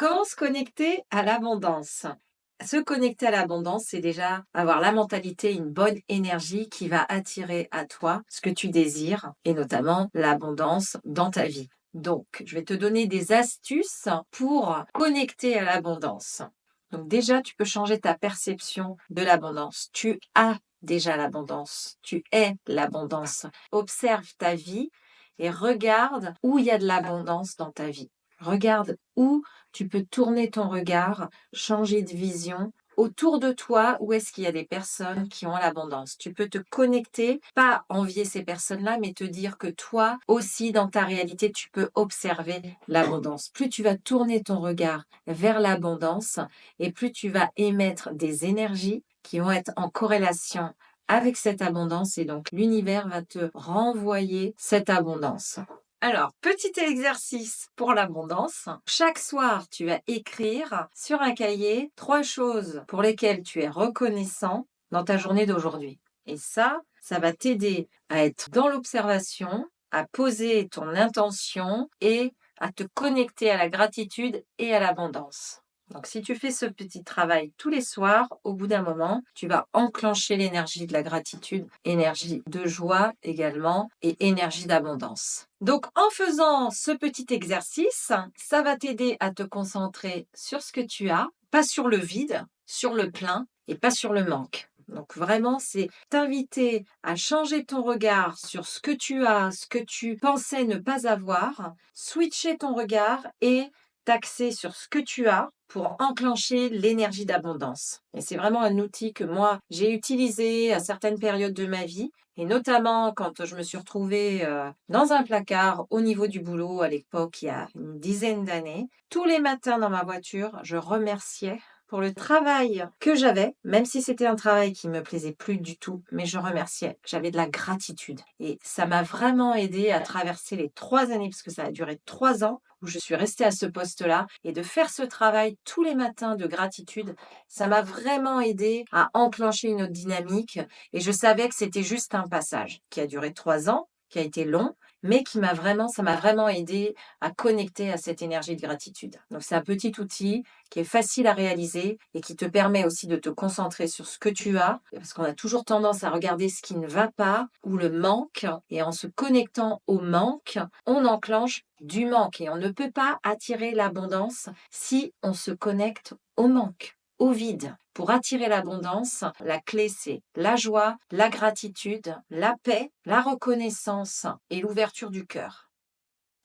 Comment se connecter à l'abondance? Se connecter à l'abondance, c'est déjà avoir la mentalité, une bonne énergie qui va attirer à toi ce que tu désires et notamment l'abondance dans ta vie. Donc, je vais te donner des astuces pour connecter à l'abondance. Donc déjà, tu peux changer ta perception de l'abondance. Tu as déjà l'abondance. Tu es l'abondance. Observe ta vie et regarde où il y a de l'abondance dans ta vie. Regarde où tu peux tourner ton regard, changer de vision. Autour de toi, où est-ce qu'il y a des personnes qui ont l'abondance? Tu peux te connecter, pas envier ces personnes-là, mais te dire que toi aussi, dans ta réalité, tu peux observer l'abondance. Plus tu vas tourner ton regard vers l'abondance et plus tu vas émettre des énergies qui vont être en corrélation avec cette abondance et donc l'univers va te renvoyer cette abondance. Alors, petit exercice pour l'abondance. Chaque soir, tu vas écrire sur un cahier 3 choses pour lesquelles tu es reconnaissant dans ta journée d'aujourd'hui. Et ça va t'aider à être dans l'observation, à poser ton intention et à te connecter à la gratitude et à l'abondance. Donc, si tu fais ce petit travail tous les soirs, au bout d'un moment, tu vas enclencher l'énergie de la gratitude, énergie de joie également et énergie d'abondance. Donc, en faisant ce petit exercice, ça va t'aider à te concentrer sur ce que tu as, pas sur le vide, sur le plein et pas sur le manque. Donc vraiment, c'est t'inviter à changer ton regard sur ce que tu as, ce que tu pensais ne pas avoir, switcher ton regard et t'axer sur ce que tu as pour enclencher l'énergie d'abondance. Et c'est vraiment un outil que moi, j'ai utilisé à certaines périodes de ma vie et notamment quand je me suis retrouvée dans un placard au niveau du boulot à l'époque, il y a une dizaine d'années. Tous les matins dans ma voiture, je remerciais pour le travail que j'avais, même si c'était un travail qui me plaisait plus du tout, mais je remerciais. J'avais de la gratitude. Et ça m'a vraiment aidé à traverser les 3 années, parce que ça a duré 3 ans, où je suis restée à ce poste-là. Et de faire ce travail tous les matins de gratitude, ça m'a vraiment aidé à enclencher une autre dynamique. Et je savais que c'était juste un passage qui a duré 3 ans, qui a été long, mais ça m'a vraiment aidé à connecter à cette énergie de gratitude. Donc c'est un petit outil qui est facile à réaliser et qui te permet aussi de te concentrer sur ce que tu as, parce qu'on a toujours tendance à regarder ce qui ne va pas ou le manque, et en se connectant au manque, on enclenche du manque et on ne peut pas attirer l'abondance si on se connecte au manque, au vide. Pour attirer l'abondance, la clé, c'est la joie, la gratitude, la paix, la reconnaissance et l'ouverture du cœur.